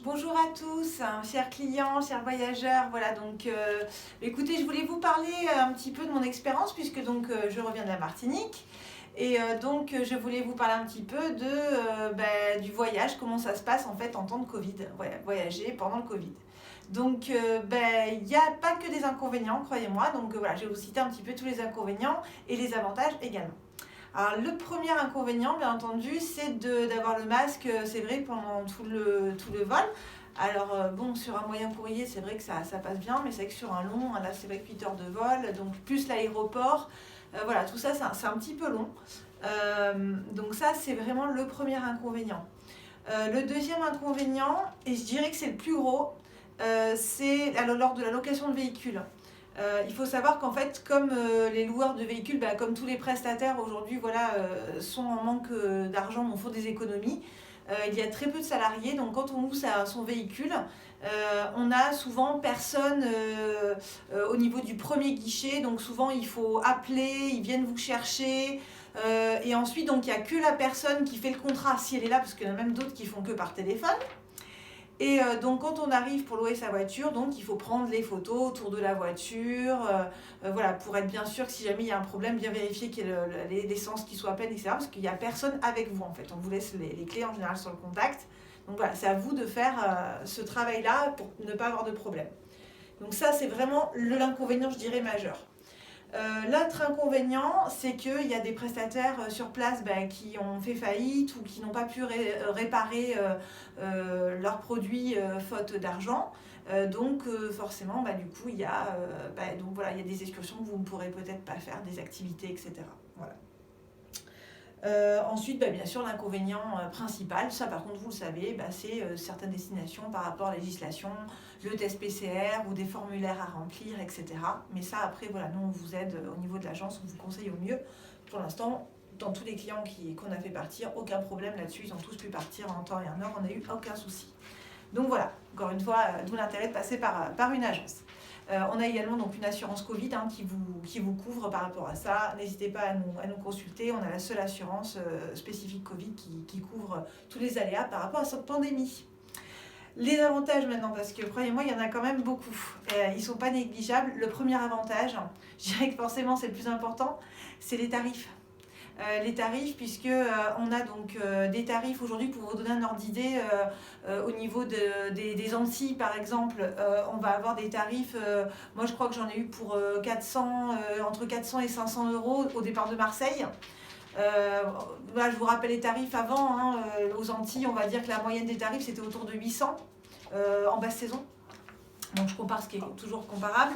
Bonjour à tous, chers clients, chers voyageurs. Voilà, écoutez, je voulais vous parler un petit peu de mon expérience puisque je reviens de la Martinique et je voulais vous parler un petit peu du voyage, comment ça se passe en fait en temps de Covid, voyager pendant le Covid. Il n'y a pas que des inconvénients, croyez-moi. Je vais vous citer un petit peu tous les inconvénients et les avantages également. Alors, le premier inconvénient, bien entendu, c'est d'avoir le masque, c'est vrai, pendant tout le vol. Sur un moyen courrier, c'est vrai que ça passe bien, mais c'est vrai que sur un long, là, c'est vrai que 8 heures de vol, donc plus l'aéroport, tout ça, c'est un petit peu long. Ça, c'est vraiment le premier inconvénient. Le deuxième inconvénient, et je dirais que c'est le plus gros, c'est lors de la location de véhicules. Il faut savoir qu'en fait, comme les loueurs de véhicules, comme tous les prestataires aujourd'hui, sont en manque d'argent, on fait des économies. Il y a très peu de salariés, donc quand on loue son véhicule, on a souvent personne au niveau du premier guichet, donc souvent il faut appeler, ils viennent vous chercher. Et ensuite, il n'y a que la personne qui fait le contrat, si elle est là, parce qu'il y en a même d'autres qui font que par téléphone. Et quand on arrive pour louer sa voiture, il faut prendre les photos autour de la voiture, pour être bien sûr que si jamais il y a un problème, bien vérifier qu'il y ait l'essence qui soit pleine, etc. Parce qu'il n'y a personne avec vous en fait. On vous laisse les clés en général sur le contact. Donc voilà, c'est à vous de faire ce travail-là pour ne pas avoir de problème. Donc ça, c'est vraiment l'inconvénient, je dirais, majeur. L'autre inconvénient, c'est qu'il y a des prestataires sur place qui ont fait faillite ou qui n'ont pas pu réparer leurs produits faute d'argent. Forcément, du coup, il y a des excursions que vous ne pourrez peut-être pas faire, des activités, etc. Voilà. Ensuite, bien sûr, l'inconvénient principal, ça par contre vous le savez, c'est certaines destinations par rapport à la législation, le test PCR ou des formulaires à remplir, etc. Mais ça, après, nous on vous aide au niveau de l'agence, on vous conseille au mieux. Pour l'instant, dans tous les clients qu'on a fait partir, aucun problème là-dessus, ils ont tous pu partir en temps et en heure, on n'a eu aucun souci. Donc voilà, encore une fois, d'où l'intérêt de passer par une agence. On a également une assurance Covid qui vous couvre par rapport à ça. N'hésitez pas à nous consulter. On a la seule assurance spécifique Covid qui couvre tous les aléas par rapport à cette pandémie. Les avantages maintenant, parce que croyez-moi, il y en a quand même beaucoup. Ils ne sont pas négligeables. Le premier avantage, je dirais que forcément c'est le plus important, c'est les tarifs. Puisque on a des tarifs aujourd'hui, pour vous donner un ordre d'idée, au niveau des Antilles par exemple, on va avoir des tarifs, moi je crois que j'en ai eu pour entre 400 et 500 euros au départ de Marseille. Je vous rappelle les tarifs avant, aux Antilles, on va dire que la moyenne des tarifs c'était autour de 800 en basse saison. Donc je compare ce qui est toujours comparable.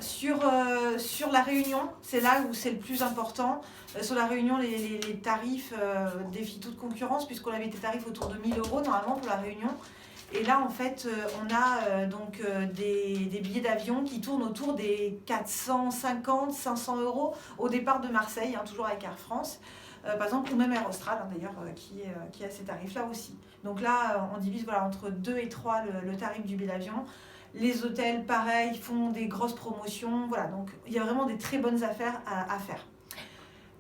Sur la Réunion, c'est là où c'est le plus important. Sur la Réunion, les tarifs défient toute concurrence, puisqu'on avait des tarifs autour de 1000 euros normalement pour la Réunion. Et là, en fait, on a des billets d'avion qui tournent autour des 450, 500 euros au départ de Marseille, toujours avec Air France. Par exemple, ou même Air Austral d'ailleurs, qui a ces tarifs-là aussi. Donc là, on divise entre 2 et 3 le tarif du billet d'avion. Les hôtels, pareil, font des grosses promotions. Voilà, donc il y a vraiment des très bonnes affaires à faire.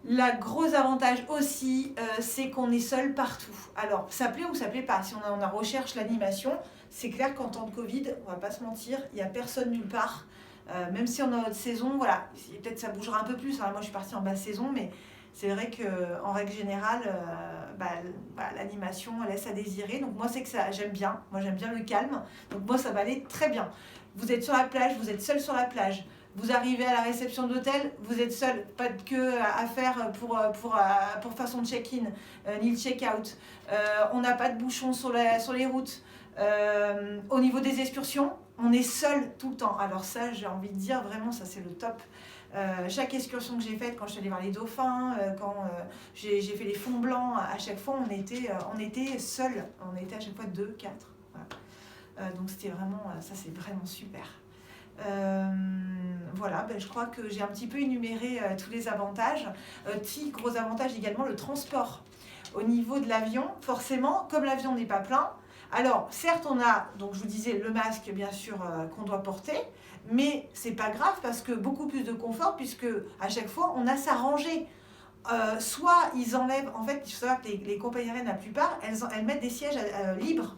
Le gros avantage aussi, c'est qu'on est seul partout. Alors, ça plaît ou ça plaît pas. Si on recherche l'animation, c'est clair qu'en temps de Covid, on va pas se mentir, il n'y a personne nulle part. Même si on a notre saison, peut-être ça bougera un peu plus. Moi, je suis partie en basse saison, mais c'est vrai qu'en règle générale, l'animation laisse à désirer. Donc moi, c'est que ça, j'aime bien. Moi, j'aime bien le calme. Donc moi, ça va aller très bien. Vous êtes sur la plage, vous êtes seul sur la plage. Vous arrivez à la réception d'hôtel, vous êtes seul, pas de queue à faire pour faire son check-in, ni le check-out. On n'a pas de bouchons sur les routes. Au niveau des excursions, on est seul tout le temps. Alors ça, j'ai envie de dire, vraiment, ça c'est le top. Chaque excursion que j'ai faite, quand je suis allée voir les dauphins, quand j'ai fait les fonds blancs, à chaque fois on était seuls. On était à chaque fois 2, 4. Voilà. Donc c'était vraiment, ça c'est vraiment super. Je crois que j'ai un petit peu énuméré tous les avantages. Petit gros avantage également, le transport. Au niveau de l'avion, forcément, comme l'avion n'est pas plein, alors certes on a, donc je vous disais, le masque bien sûr qu'on doit porter, mais c'est pas grave parce que beaucoup plus de confort, puisque à chaque fois on a sa rangée. Soit ils enlèvent, en fait il faut savoir que les compagnies aériennes, la plupart, elles mettent des sièges libres.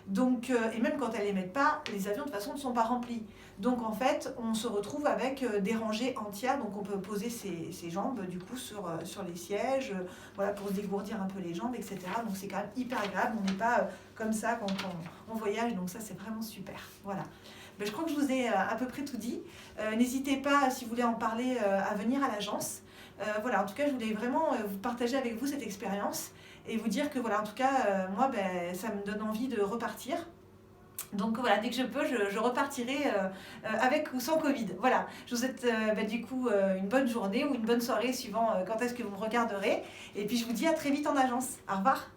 Donc, et même quand elles les mettent pas, les avions de toute façon ne sont pas remplis. Donc en fait, on se retrouve avec des rangées entières. Donc on peut poser ses jambes du coup sur les sièges, voilà, pour se dégourdir un peu les jambes, etc. Donc c'est quand même hyper agréable. On n'est pas comme ça quand on voyage. Donc ça, c'est vraiment super. Voilà. Ben, je crois que je vous ai à peu près tout dit. N'hésitez pas, si vous voulez en parler, à venir à l'agence. Voilà, en tout cas, je voulais vraiment vous partager avec vous cette expérience et vous dire que voilà, en tout cas, moi, ben, ça me donne envie de repartir. Donc voilà, dès que je peux, je repartirai avec ou sans Covid. Voilà, je vous souhaite bah, du coup une bonne journée ou une bonne soirée suivant quand est-ce que vous me regarderez. Et puis je vous dis à très vite en agence. Au revoir.